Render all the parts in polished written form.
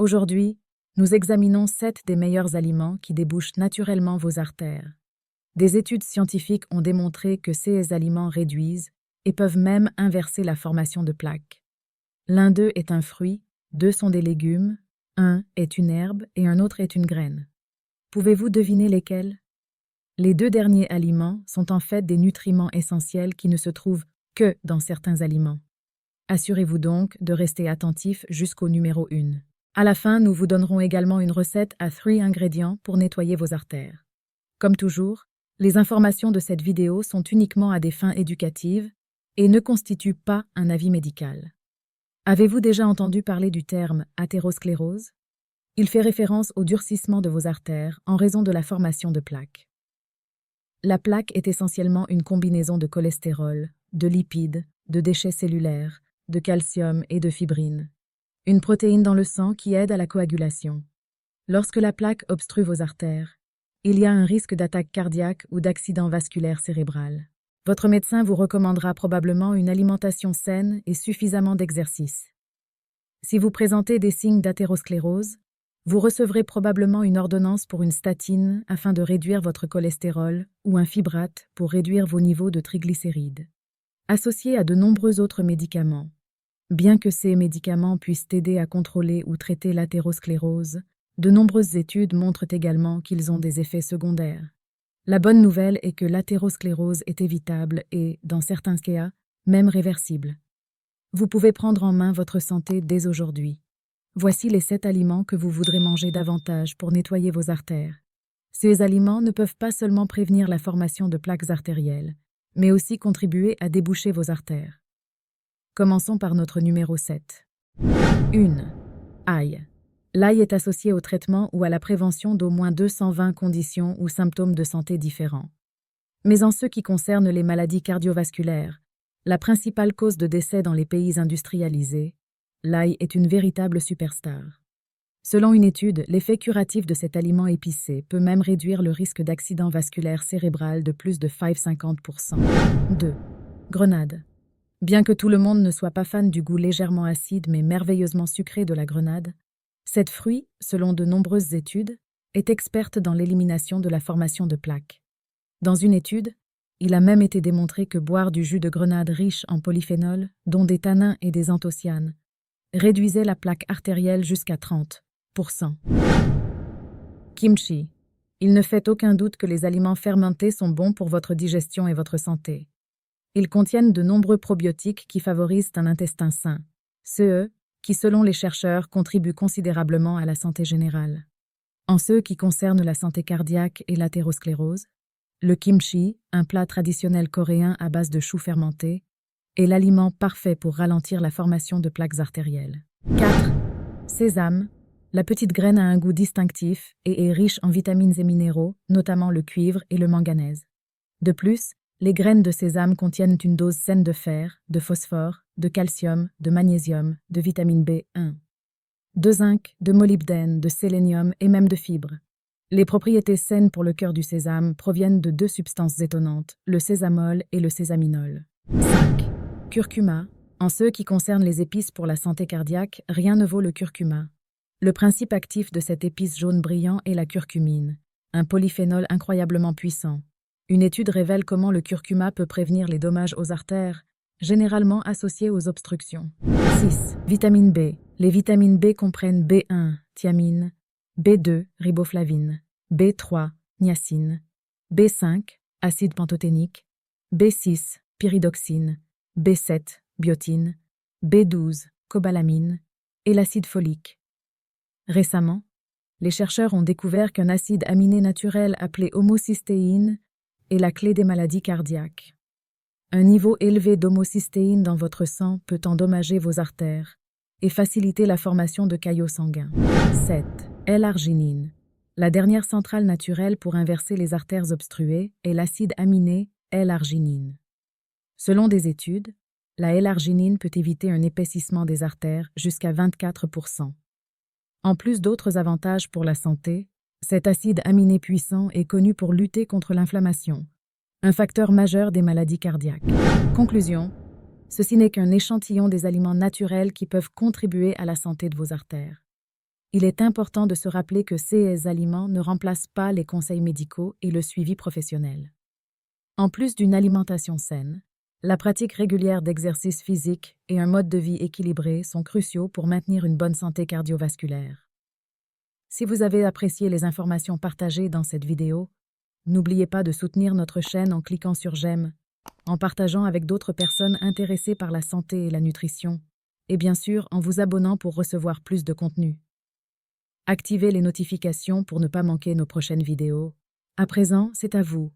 Aujourd'hui, nous examinons 7 des meilleurs aliments qui débouchent naturellement vos artères. Des études scientifiques ont démontré que ces aliments réduisent et peuvent même inverser la formation de plaques. L'un d'eux est un fruit, 2 sont des légumes, un est une herbe et un autre est une graine. Pouvez-vous deviner lesquels? Les 2 derniers aliments sont en fait des nutriments essentiels qui ne se trouvent que dans certains aliments. Assurez-vous donc de rester attentif jusqu'au numéro 1. À la fin, nous vous donnerons également une recette à 3 ingrédients pour nettoyer vos artères. Comme toujours, les informations de cette vidéo sont uniquement à des fins éducatives et ne constituent pas un avis médical. Avez-vous déjà entendu parler du terme athérosclérose? Il fait référence au durcissement de vos artères en raison de la formation de plaques. La plaque est essentiellement une combinaison de cholestérol, de lipides, de déchets cellulaires, de calcium et de fibrine. Une protéine dans le sang qui aide à la coagulation. Lorsque la plaque obstrue vos artères, il y a un risque d'attaque cardiaque ou d'accident vasculaire cérébral. Votre médecin vous recommandera probablement une alimentation saine et suffisamment d'exercice. Si vous présentez des signes d'athérosclérose, vous recevrez probablement une ordonnance pour une statine afin de réduire votre cholestérol ou un fibrate pour réduire vos niveaux de triglycérides. Associé à de nombreux autres médicaments. Bien que ces médicaments puissent aider à contrôler ou traiter l'athérosclérose, de nombreuses études montrent également qu'ils ont des effets secondaires. La bonne nouvelle est que l'athérosclérose est évitable et, dans certains cas, même réversible. Vous pouvez prendre en main votre santé dès aujourd'hui. Voici les 7 aliments que vous voudrez manger davantage pour nettoyer vos artères. Ces aliments ne peuvent pas seulement prévenir la formation de plaques artérielles, mais aussi contribuer à déboucher vos artères. Commençons par notre numéro 7. 1. Ail. L'ail est associé au traitement ou à la prévention d'au moins 220 conditions ou symptômes de santé différents. Mais en ce qui concerne les maladies cardiovasculaires, la principale cause de décès dans les pays industrialisés, l'ail est une véritable superstar. Selon une étude, l'effet curatif de cet aliment épicé peut même réduire le risque d'accident vasculaire cérébral de plus de 50%. 2. Grenade. Bien que tout le monde ne soit pas fan du goût légèrement acide mais merveilleusement sucré de la grenade, cette fruit, selon de nombreuses études, est experte dans l'élimination de la formation de plaques. Dans une étude, il a même été démontré que boire du jus de grenade riche en polyphénols, dont des tannins et des anthocyanes, réduisait la plaque artérielle jusqu'à 30%. Kimchi. Il ne fait aucun doute que les aliments fermentés sont bons pour votre digestion et votre santé. Ils contiennent de nombreux probiotiques qui favorisent un intestin sain, ceux qui, selon les chercheurs, contribuent considérablement à la santé générale. En ce qui concerne la santé cardiaque et l'athérosclérose, le kimchi, un plat traditionnel coréen à base de choux fermentés, est l'aliment parfait pour ralentir la formation de plaques artérielles. 4. Sésame. La petite graine a un goût distinctif et est riche en vitamines et minéraux, notamment le cuivre et le manganèse. De plus, les graines de sésame contiennent une dose saine de fer, de phosphore, de calcium, de magnésium, de vitamine B1, de zinc, de molybdène, de sélénium et même de fibres. Les propriétés saines pour le cœur du sésame proviennent de 2 substances étonnantes, le sésamol et le sésaminol. 5. Curcuma. En ce qui concerne les épices pour la santé cardiaque, rien ne vaut le curcuma. Le principe actif de cette épice jaune brillant est la curcumine, un polyphénol incroyablement puissant. Une étude révèle comment le curcuma peut prévenir les dommages aux artères, généralement associés aux obstructions. 6. Vitamine B. Les vitamines B comprennent B1, thiamine, B2, riboflavine, B3, niacine, B5, acide pantothénique, B6, pyridoxine, B7, biotine, B12, cobalamine et l'acide folique. Récemment, les chercheurs ont découvert qu'un acide aminé naturel appelé homocystéine est la clé des maladies cardiaques. Un niveau élevé d'homocystéine dans votre sang peut endommager vos artères et faciliter la formation de caillots sanguins. 7. L-arginine. La dernière centrale naturelle pour inverser les artères obstruées est l'acide aminé L-arginine. Selon des études, la L-arginine peut éviter un épaississement des artères jusqu'à 24%. En plus d'autres avantages pour la santé, cet acide aminé puissant est connu pour lutter contre l'inflammation, un facteur majeur des maladies cardiaques. Conclusion, ceci n'est qu'un échantillon des aliments naturels qui peuvent contribuer à la santé de vos artères. Il est important de se rappeler que ces aliments ne remplacent pas les conseils médicaux et le suivi professionnel. En plus d'une alimentation saine, la pratique régulière d'exercice physique et un mode de vie équilibré sont cruciaux pour maintenir une bonne santé cardiovasculaire. Si vous avez apprécié les informations partagées dans cette vidéo, n'oubliez pas de soutenir notre chaîne en cliquant sur j'aime, en partageant avec d'autres personnes intéressées par la santé et la nutrition, et bien sûr en vous abonnant pour recevoir plus de contenu. Activez les notifications pour ne pas manquer nos prochaines vidéos. À présent, c'est à vous.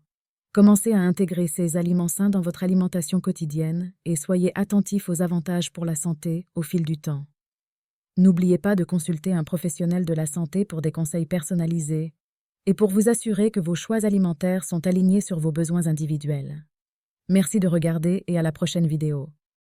Commencez à intégrer ces aliments sains dans votre alimentation quotidienne et soyez attentifs aux avantages pour la santé au fil du temps. N'oubliez pas de consulter un professionnel de la santé pour des conseils personnalisés et pour vous assurer que vos choix alimentaires sont alignés sur vos besoins individuels. Merci de regarder et à la prochaine vidéo.